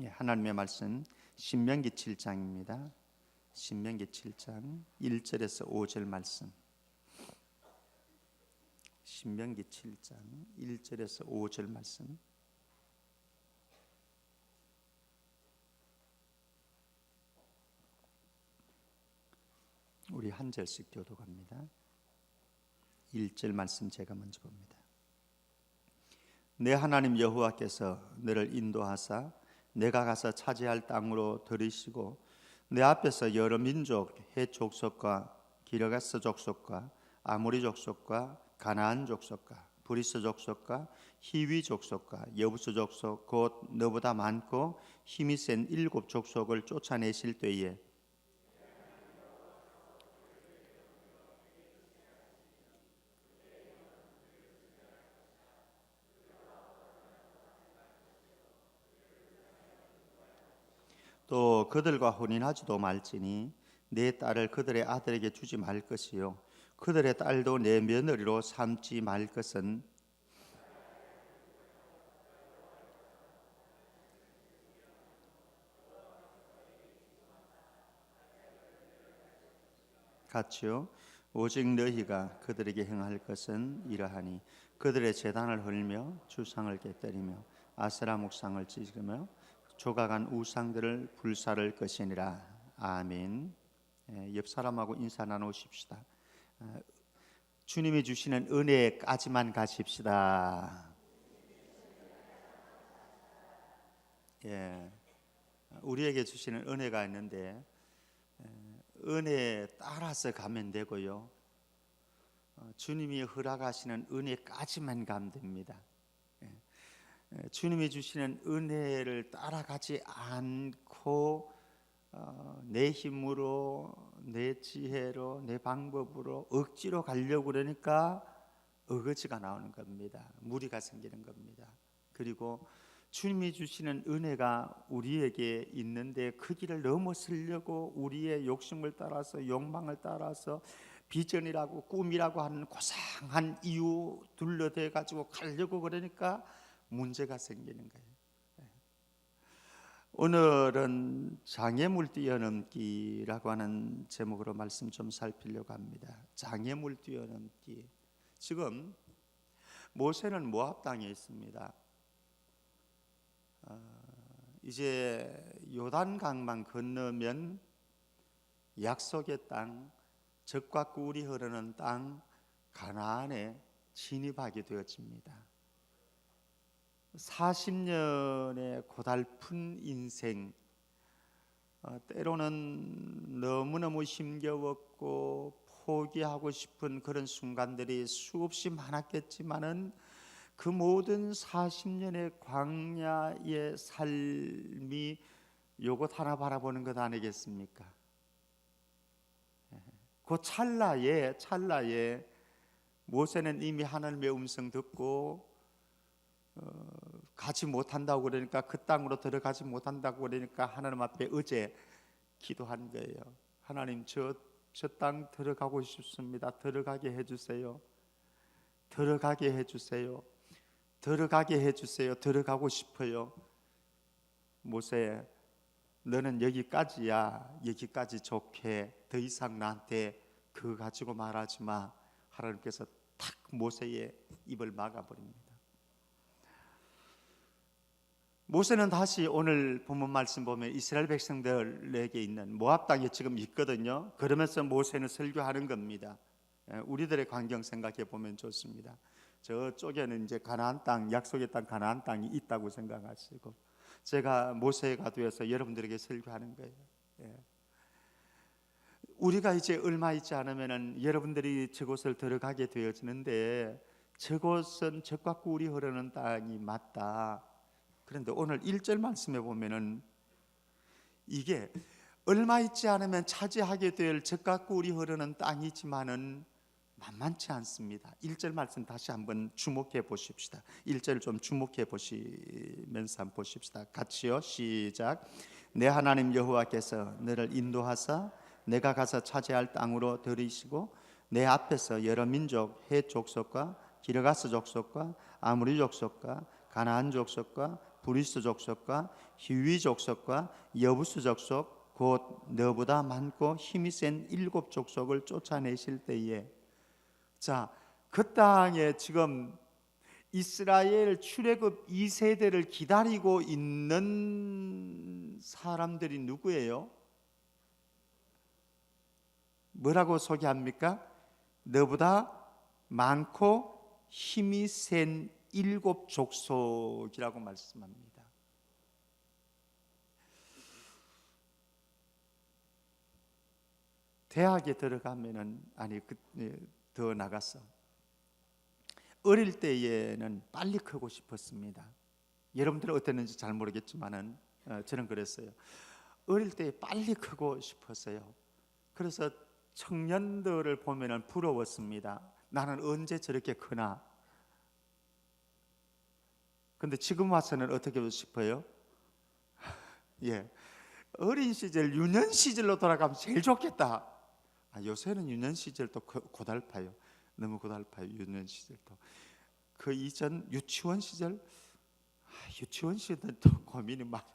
하나님의 말씀 신명기 7장입니다. 신명기 7장 1절에서 5절 말씀. 신명기 7장 1절에서 5절 말씀. 우리 한 절씩 교독합니다. 1절 말씀 제가 먼저 봅니다. 내 하나님 여호와께서 너를 인도하사 내가 가서 차지할 땅으로 들이시고 내 앞에서 여러 민족 헷 족속과 기르가스 족속과 아모리 족속과 가나안 족속과 브리스 족속과 히위 족속과 여부스 족속 곧 너보다 많고 힘이 센 7 족속을 쫓아내실 때에 또 그들과 혼인하지도 말지니 내 딸을 그들의 아들에게 주지 말 것이요 그들의 딸도 내 며느리로 삼지 말 것은 같이요 오직 너희가 그들에게 행할 것은 이러하니 그들의 제단을 헐며 주상을 깨뜨리며 아세라 목상을 찢으며 조각한 우상들을 불사를 것이니라. 아멘. 옆 사람하고 인사 나누십시다. 주님이 주시는 은혜까지만 가십시다. 우리에게 주시는 은혜가 있는데 은혜에 따라서 가면 되고요. 주님이 허락하시는 은혜까지만 가면 됩니다. 주님이 주시는 은혜를 따라가지 않고 내 힘으로 내 지혜로 내 방법으로 억지로 가려고 그러니까 어거지가 나오는 겁니다. 무리가 생기는 겁니다. 그리고 주님이 주시는 은혜가 우리에게 있는데 그 길을 넘어서려고 우리의 욕심을 따라서 욕망을 따라서 비전이라고 꿈이라고 하는 고상한 이유 둘러대 가지고 가려고 그러니까 문제가 생기는 거예요. 오늘은 장애물 뛰어넘기라고 하는 제목으로 말씀 좀 살피려고 합니다. 장애물 뛰어넘기. 지금 모세는 모압 땅에 있습니다. 이제 요단강만 건너면 약속의 땅, 젖과 꿀이 흐르는 땅 가나안에 진입하게 되어집니다. 40년의 고달픈 인생, 때로는 너무너무 힘겨웠고 포기하고 싶은 그런 순간들이 수없이 많았겠지만은 그 모든 40년의 광야의 삶이 요것 하나 바라보는 것 아니겠습니까? 그 찰나에 모세는 이미 하나님의 음성 듣고 가지 못한다고 그러니까 그 땅으로 들어가지 못한다고 그러니까 하나님 앞에 어제 기도한 거예요. 하나님 저 땅 들어가고 싶습니다. 들어가게 해주세요. 들어가게 해주세요. 들어가게 해주세요. 들어가고 싶어요. 모세 너는 여기까지야. 여기까지 좋게 더 이상 나한테 그거 가지고 말하지 마. 하나님께서 탁 모세의 입을 막아버립니다. 모세는 다시 오늘 본문 말씀 보면 이스라엘 백성들에게 있는 모압 땅에 지금 있거든요. 그러면서 모세는 설교하는 겁니다. 우리들의 광경 생각해 보면 좋습니다. 저쪽에는 이제 가나안 땅, 약속의 땅 가나안 땅이 있다고 생각하시고 제가 모세가 되어서 여러분들에게 설교하는 거예요. 우리가 이제 얼마 있지 않으면은 여러분들이 저곳을 들어가게 되어지는데 저곳은 젖과 꿀이 흐르는 땅이 맞다. 그런데 오늘 1절 말씀에 보면은 이게 얼마 있지 않으면 차지하게 될 젖과 꿀이 흐르는 땅이지만은 만만치 않습니다. 1절 말씀 다시 한번 주목해 보십시다. 1절 좀 주목해 보시면서 한번 보십시다. 같이요. 시작. 내 하나님 여호와께서 너를 인도하사 내가 가서 차지할 땅으로 들이시고 내 앞에서 여러 민족 헷 족속과 기르가스 족속과 아모리 족속과 가나안 족속과 브리스 족속과 히위 족속과 여부스 족속 곧 너보다 많고 힘이 센 7족속을 쫓아내실 때에, 자, 그 땅에 지금 이스라엘 출애굽 2세대를 기다리고 있는 사람들이 누구예요? 뭐라고 소개합니까? 너보다 많고 힘이 센 7족속이라고 말씀합니다. 대학에 들어가면은 더 나가서 어릴 때에는 빨리 크고 싶었습니다. 여러분들은 어땠는지 잘 모르겠지만은 저는 그랬어요. 어릴 때 빨리 크고 싶었어요. 그래서 청년들을 보면은 부러웠습니다. 나는 언제 저렇게 크나? 근데 지금 와서는 어떻게 하고 싶어요? 예, 어린 시절, 유년 시절로 돌아가면 제일 좋겠다. 요새는 유년 시절도 고달파요. 너무 고달파요. 유년 시절도. 그 이전 유치원 시절, 유치원 시절도 고민이 많아.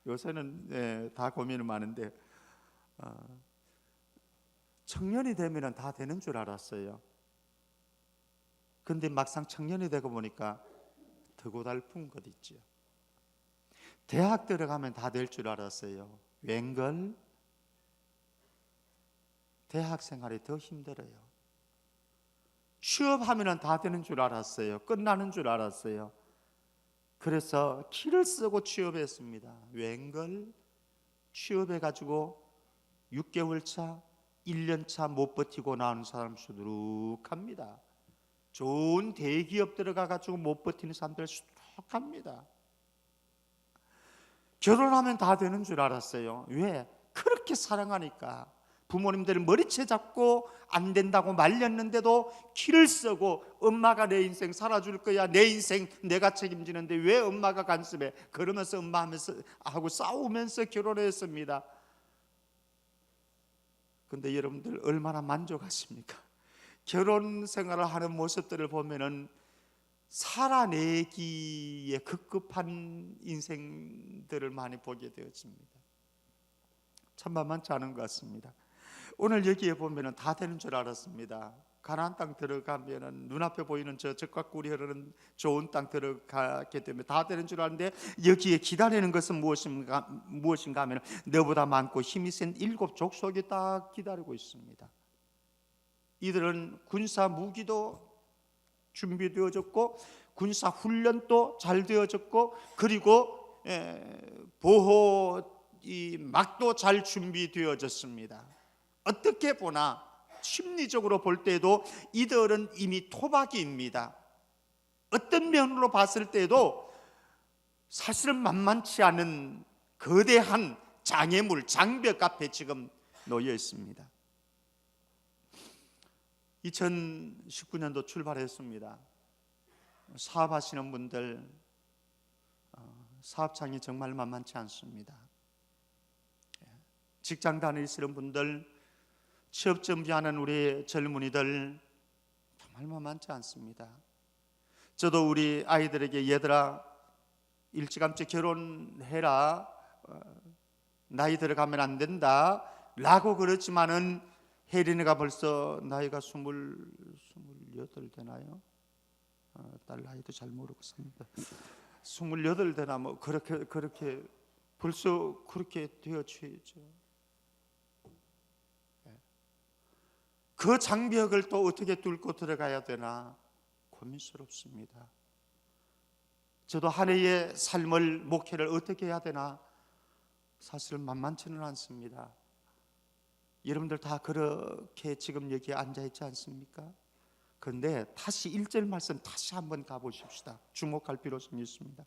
요새는 다 고민이 많은데 청년이 되면 다 되는 줄 알았어요. 근데 막상 청년이 되고 보니까 더 고달픈 것 있죠. 대학 들어가면 다 될 줄 알았어요. 웬걸? 대학 생활이 더 힘들어요. 취업하면 다 되는 줄 알았어요. 끝나는 줄 알았어요. 그래서 키를 쓰고 취업했습니다. 웬걸? 취업해가지고 6개월 차, 1년 차 못 버티고 나오는 사람 수두룩합니다. 좋은 대기업 들어가가지고 못 버티는 사람들 수두룩합니다. 결혼하면 다 되는 줄 알았어요. 왜? 그렇게 사랑하니까. 부모님들 머리채 잡고 안 된다고 말렸는데도 키를 쓰고 엄마가 내 인생 살아줄 거야, 내 인생 내가 책임지는데 왜 엄마가 간섭해? 그러면서 엄마하고 싸우면서 결혼했습니다. 근데 여러분들 얼마나 만족하십니까? 결혼 생활을 하는 모습들을 보면은 살아내기에 급급한 인생들을 많이 보게 되었습니다. 참 만만치 않은 것 같습니다. 오늘 여기에 보면은 다 되는 줄 알았습니다. 가나안 땅 들어가면은 눈앞에 보이는 저 적과 꿀이 흐르는 좋은 땅 들어가게 되면 다 되는 줄 알았는데, 여기에 기다리는 것은 무엇인가 하면 너보다 많고 힘이 센 7족속이 딱 기다리고 있습니다. 이들은 군사 무기도 준비되어졌고 군사 훈련도 잘 되어졌고, 그리고 보호 막도 잘 준비되어졌습니다. 어떻게 보나 심리적으로 볼 때도 이들은 이미 토박이입니다. 어떤 면으로 봤을 때도 사실은 만만치 않은 거대한 장애물, 장벽 앞에 지금 놓여 있습니다. 2019년도 출발했습니다. 사업하시는 분들 사업장이 정말 만만치 않습니다. 직장 다니시는 분들, 취업 준비하는 우리 젊은이들 정말 만만치 않습니다. 저도 우리 아이들에게 얘들아 일찌감치 결혼해라, 나이 들어가면 안 된다 라고 그랬지만은 혜린이가 벌써 나이가 28 되나요? 딸 나이도 잘 모르겠습니다. 28 되나 뭐 그렇게 벌써 그렇게 되어지죠. 그 장벽을 또 어떻게 뚫고 들어가야 되나 고민스럽습니다. 저도 한 해의 삶을, 목회를 어떻게 해야 되나 사실은 만만치는 않습니다. 여러분들 다 그렇게 지금 여기에 앉아있지 않습니까? 그런데 다시 1절 말씀 다시 한번 가보십시다. 주목할 필요성이 있습니다.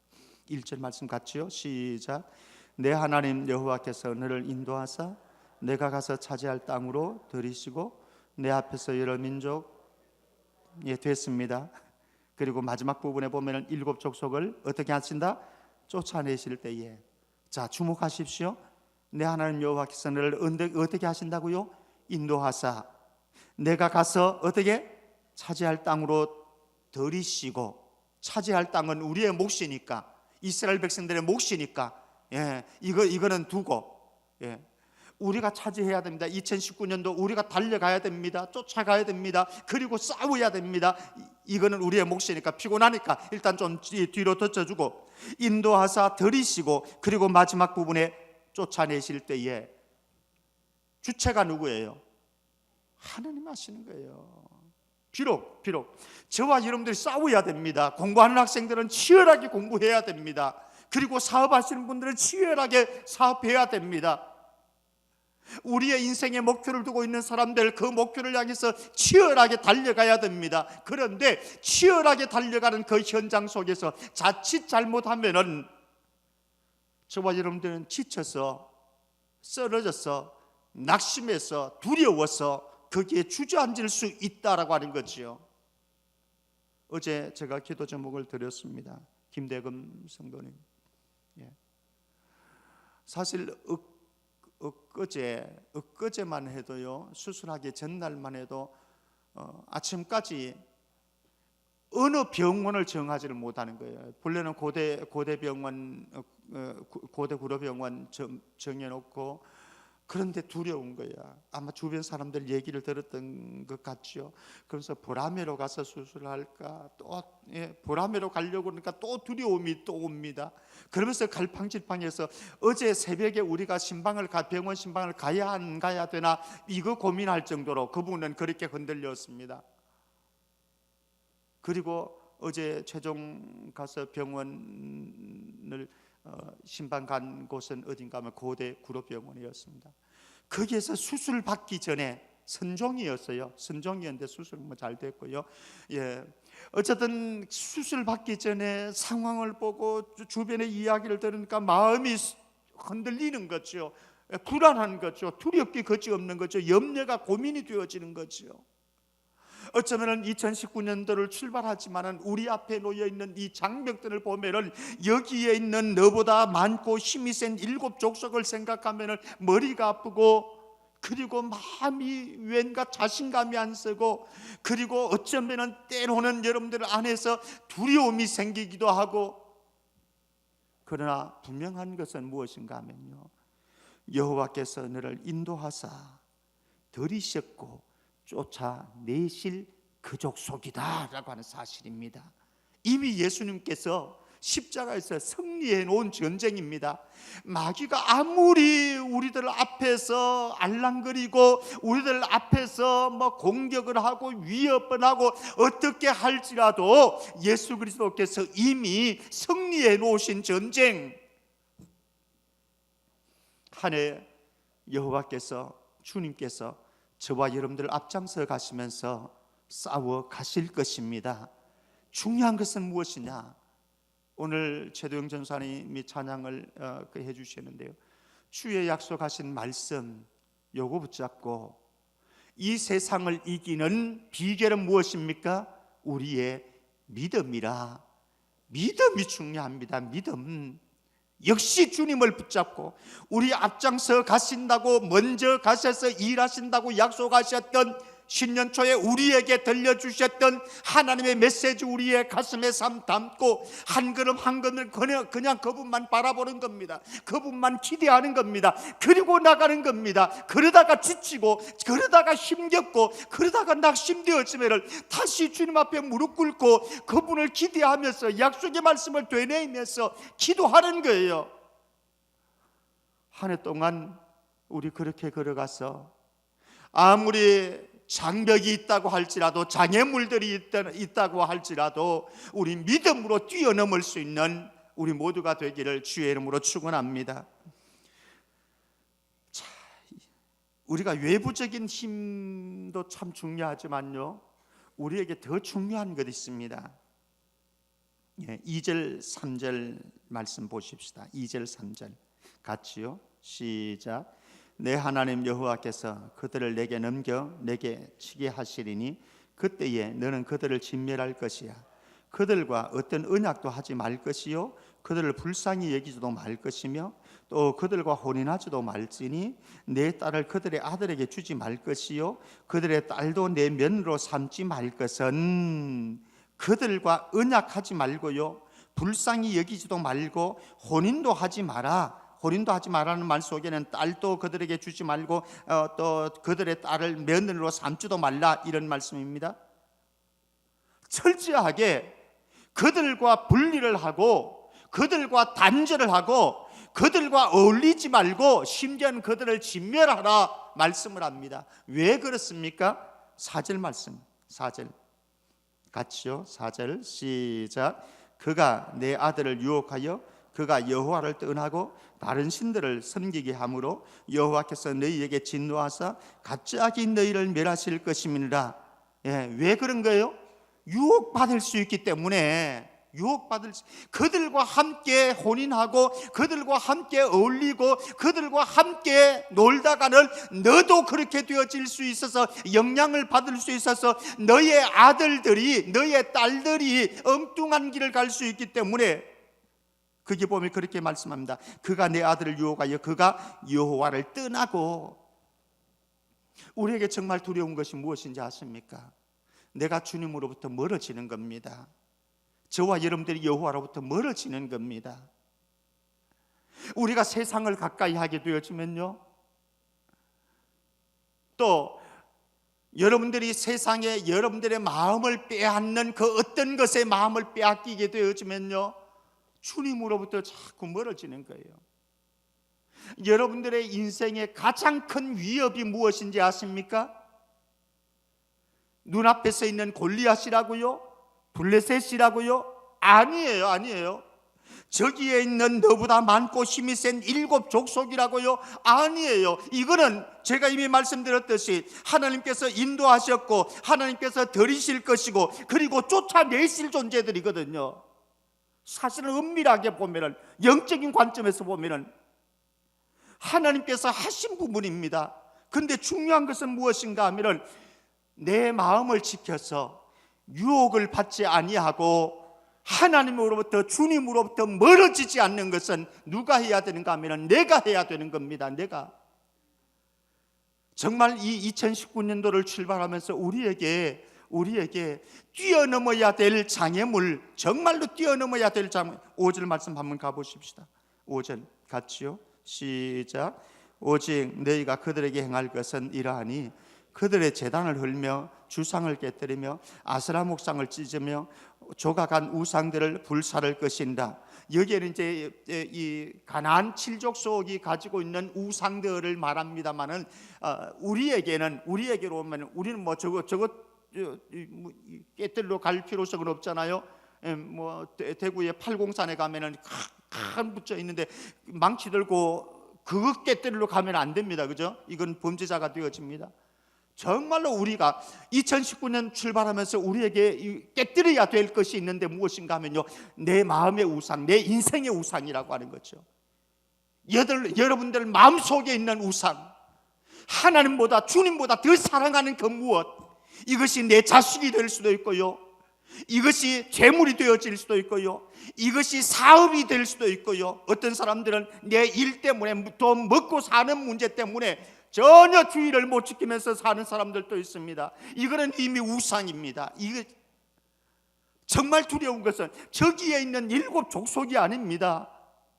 1절 말씀 같지요? 시작. 내 하나님 여호와께서 너를 인도하사 내가 가서 차지할 땅으로 들이시고 내 앞에서 여러 민족이 됐습니다. 그리고 마지막 부분에 보면 7족속을 어떻게 하신다? 쫓아내실 때에, 자 주목하십시오. 내 하나님 여호와께서 너를 어떻게 하신다고요? 인도하사 내가 가서 어떻게? 차지할 땅으로 들이시고, 차지할 땅은 우리의 몫이니까 이스라엘 백성들의 몫이니까 이거는 두고 우리가 차지해야 됩니다. 2019년도 우리가 달려가야 됩니다. 쫓아가야 됩니다. 그리고 싸워야 됩니다. 이거는 우리의 몫이니까 피곤하니까 일단 좀 뒤로 젖혀주고 인도하사 들이시고 그리고 마지막 부분에 쫓아내실 때에 주체가 누구예요? 하나님 하시는 거예요. 비록 저와 여러분들이 싸워야 됩니다. 공부하는 학생들은 치열하게 공부해야 됩니다. 그리고 사업하시는 분들은 치열하게 사업해야 됩니다. 우리의 인생의 목표를 두고 있는 사람들, 그 목표를 향해서 치열하게 달려가야 됩니다. 그런데 치열하게 달려가는 그 현장 속에서 자칫 잘못하면은 저와 여러분들은 지쳐서 쓰러져서 낙심해서 두려워서 거기에 주저앉을 수 있다라고 하는 거지요. 어제 제가 기도 제목을 드렸습니다. 김대금 성도님. 사실 엊그제만 해도요, 수술하기 전날만 해도 아침까지 어느 병원을 정하지를 못하는 거예요. 본래는 고대병원, 고대구로병원 정해놓고, 그런데 두려운 거야. 아마 주변 사람들 얘기를 들었던 것 같죠. 그래서 보라매로 가서 수술할까, 또 보라매로 가려고 그러니까 또 두려움이 또 옵니다. 그러면서 갈팡질팡해서 어제 새벽에 우리가 병원 신방을 가야 안 가야 되나 이거 고민할 정도로 그분은 그렇게 흔들렸습니다. 그리고 어제 최종 가서 병원을 신방 간 곳은 어딘가 하면 고대구로병원이었습니다. 거기에서 수술 받기 전에 선종이었어요. 선종이었는데 수술 잘 됐고요. 어쨌든 수술 받기 전에 상황을 보고 주변의 이야기를 들으니까 마음이 흔들리는 거죠. 불안한 거죠. 두렵기 거지없는 거죠. 염려가 고민이 되어지는 거죠. 어쩌면 2019년도를 출발하지만 우리 앞에 놓여있는 이 장벽들을 보면 여기에 있는 너보다 많고 힘이 센 7 족속을 생각하면 머리가 아프고, 그리고 마음이 왠가 자신감이 안 서고, 그리고 어쩌면 때로는 여러분들 안에서 두려움이 생기기도 하고. 그러나 분명한 것은 무엇인가 하면요, 여호와께서 너를 인도하사 들이셨고 쫓아내실 그 족속이다 라고 하는 사실입니다. 이미 예수님께서 십자가에서 승리해 놓은 전쟁입니다. 마귀가 아무리 우리들 앞에서 알랑거리고 우리들 앞에서 공격을 하고 위협을 하고 어떻게 할지라도 예수 그리스도께서 이미 승리해 놓으신 전쟁, 한 해 여호와께서, 주님께서 저와 여러분들 앞장서 가시면서 싸워 가실 것입니다. 중요한 것은 무엇이냐? 오늘 최도영 전사님이 찬양을 해주시는데요, 주의 약속하신 말씀 요거 붙잡고 이 세상을 이기는 비결은 무엇입니까? 우리의 믿음이라. 믿음이 중요합니다. 믿음. 역시 주님을 붙잡고 우리 앞장서 가신다고, 먼저 가셔서 일하신다고 약속하셨던, 신년 초에 우리에게 들려주셨던 하나님의 메시지 우리의 가슴에 담고 한 걸음 한 걸음을 그냥 그분만 바라보는 겁니다. 그분만 기대하는 겁니다. 그리고 나가는 겁니다. 그러다가 지치고, 그러다가 힘겹고, 그러다가 낙심되어지면 다시 주님 앞에 무릎 꿇고 그분을 기대하면서 약속의 말씀을 되뇌이면서 기도하는 거예요. 한 해 동안 우리 그렇게 걸어가서 아무리 장벽이 있다고 할지라도, 장애물들이 있다고 할지라도 우리 믿음으로 뛰어넘을 수 있는 우리 모두가 되기를 주의 이름으로 축원합니다. 자, 우리가 외부적인 힘도 참 중요하지만요, 우리에게 더 중요한 것이 있습니다. 2절 3절 말씀 보십시다. 2절 3절 같이요. 시작. 내 하나님 여호와께서 그들을 내게 넘겨 내게 치게 하시리니 그때에 너는 그들을 진멸할 것이야. 그들과 어떤 언약도 하지 말 것이요, 그들을 불쌍히 여기지도 말 것이며, 또 그들과 혼인하지도 말지니 내 딸을 그들의 아들에게 주지 말 것이요, 그들의 딸도 내 며느리로 삼지 말 것은, 그들과 언약하지 말고요, 불쌍히 여기지도 말고 혼인도 하지 마라. 혼인도 하지 말라는 말 속에는 딸도 그들에게 주지 말고 또 그들의 딸을 며느리로 삼지도 말라, 이런 말씀입니다. 철저하게 그들과 분리를 하고 그들과 단절을 하고 그들과 어울리지 말고 심지어는 그들을 진멸하라 말씀을 합니다. 왜 그렇습니까? 4절 말씀, 4절 같이요. 4절 시작. 그가 내 아들을 유혹하여 그가 여호와를 떠나고 다른 신들을 섬기게 하므로 여호와께서 너희에게 진노하사 갑자기 너희를 멸하실 것임이니라. 왜 그런 거예요? 유혹받을 수 있기 때문에. 그들과 함께 혼인하고 그들과 함께 어울리고 그들과 함께 놀다가는 너도 그렇게 되어질 수 있어서 영향을 받을 수 있어서 너의 아들들이 너의 딸들이 엉뚱한 길을 갈 수 있기 때문에 거기 보면 그렇게 말씀합니다. 그가 내 아들을 유혹하여 그가 여호와를 떠나고. 우리에게 정말 두려운 것이 무엇인지 아십니까? 내가 주님으로부터 멀어지는 겁니다. 저와 여러분들이 여호와로부터 멀어지는 겁니다. 우리가 세상을 가까이 하게 되어지면요, 또 여러분들이 세상에 여러분들의 마음을 빼앗는 그 어떤 것에 마음을 빼앗기게 되어지면요, 주님으로부터 자꾸 멀어지는 거예요. 여러분들의 인생의 가장 큰 위협이 무엇인지 아십니까? 눈앞에 서 있는 골리앗이라고요? 블레셋이라고요? 아니에요. 저기에 있는 너보다 많고 힘이 센 7 족속이라고요? 아니에요. 이거는 제가 이미 말씀드렸듯이 하나님께서 인도하셨고 하나님께서 들이실 것이고 그리고 쫓아내실 존재들이거든요. 사실은 은밀하게 보면은, 영적인 관점에서 보면은 하나님께서 하신 부분입니다. 근데 중요한 것은 무엇인가 하면은 내 마음을 지켜서 유혹을 받지 아니하고 하나님으로부터, 주님으로부터 멀어지지 않는 것은 누가 해야 되는가 하면 내가 해야 되는 겁니다. 내가 정말 이 2019년도를 출발하면서 우리에게 뛰어넘어야 될 장애물, 정말로 뛰어넘어야 될 장애물. 5절 말씀 한번 가보십시다. 5절 같이요. 시작. 오직 너희가 그들에게 행할 것은 이러하니 그들의 제단을 헐며 주상을 깨뜨리며 아스라 목상을 찢으며 조각한 우상들을 불살할 것인다. 여기에는 이제 이 가나안 7족속이 가지고 있는 우상들을 말합니다만은 우리에게로 오면 우리는 뭐 저거 깨뜨리러 갈 필요성은 없잖아요. 뭐 대구의 팔공산에 가면은 큰 붙여 있는데 망치 들고 그거 깨뜨리러 가면 안 됩니다. 그죠? 이건 범죄자가 되어집니다. 정말로 우리가 2019년 출발하면서 우리에게 깨뜨려야 될 것이 있는데 무엇인가 하면요, 내 마음의 우상, 내 인생의 우상이라고 하는 거죠. 여러분들 마음속에 있는 우상, 하나님보다 주님보다 더 사랑하는 그 무엇, 이것이 내 자식이 될 수도 있고요, 이것이 재물이 되어질 수도 있고요, 이것이 사업이 될 수도 있고요, 어떤 사람들은 내 일 때문에, 돈 먹고 사는 문제 때문에 전혀 주의를 못 지키면서 사는 사람들도 있습니다. 이거는 이미 우상입니다. 이거 정말 두려운 것은 저기에 있는 7 족속이 아닙니다.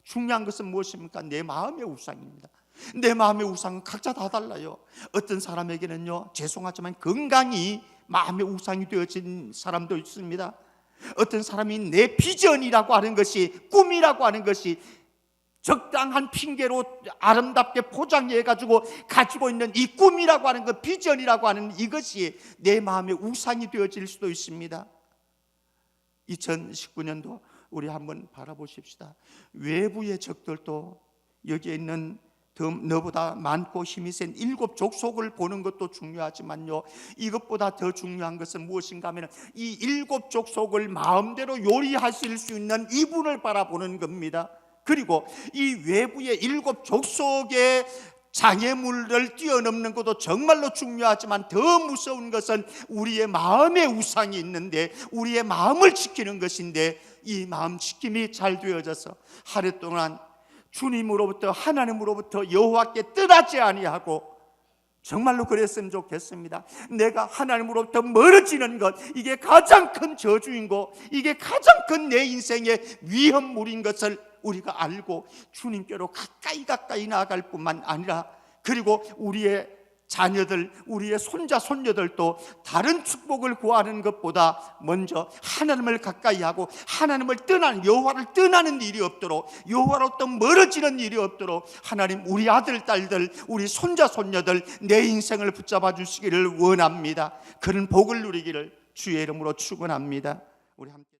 중요한 것은 무엇입니까? 내 마음의 우상입니다. 내 마음의 우상은 각자 다 달라요. 어떤 사람에게는요, 죄송하지만 건강이 마음의 우상이 되어진 사람도 있습니다. 어떤 사람이 내 비전이라고 하는 것이, 꿈이라고 하는 것이 적당한 핑계로 아름답게 포장해가지고 가지고 있는 이 꿈이라고 하는 것, 비전이라고 하는 이것이 내 마음의 우상이 되어질 수도 있습니다. 2019년도 우리 한번 바라보십시다. 외부의 적들도 여기에 있는 너보다 많고 힘이 센 7 족속을 보는 것도 중요하지만요, 이것보다 더 중요한 것은 무엇인가 하면 이 7 족속을 마음대로 요리하실 수 있는 이분을 바라보는 겁니다. 그리고 이 외부의 7 족속의 장애물을 뛰어넘는 것도 정말로 중요하지만 더 무서운 것은 우리의 마음의 우상이 있는데, 우리의 마음을 지키는 것인데, 이 마음 지킴이 잘 되어져서 하루 동안 주님으로부터, 하나님으로부터 여호와께 떠나지 아니하고 정말로 그랬으면 좋겠습니다. 내가 하나님으로부터 멀어지는 것, 이게 가장 큰 저주인고 이게 가장 큰 내 인생의 위험물인 것을 우리가 알고 주님께로 가까이 나아갈 뿐만 아니라, 그리고 우리의 자녀들, 우리의 손자 손녀들도 다른 축복을 구하는 것보다 먼저 하나님을 가까이 하고 하나님을 떠나는, 여호와를 떠나는 일이 없도록, 여호와로부터 멀어지는 일이 없도록 하나님 우리 아들 딸들, 우리 손자 손녀들 내 인생을 붙잡아 주시기를 원합니다. 그런 복을 누리기를 주의 이름으로 축원합니다. 우리 함께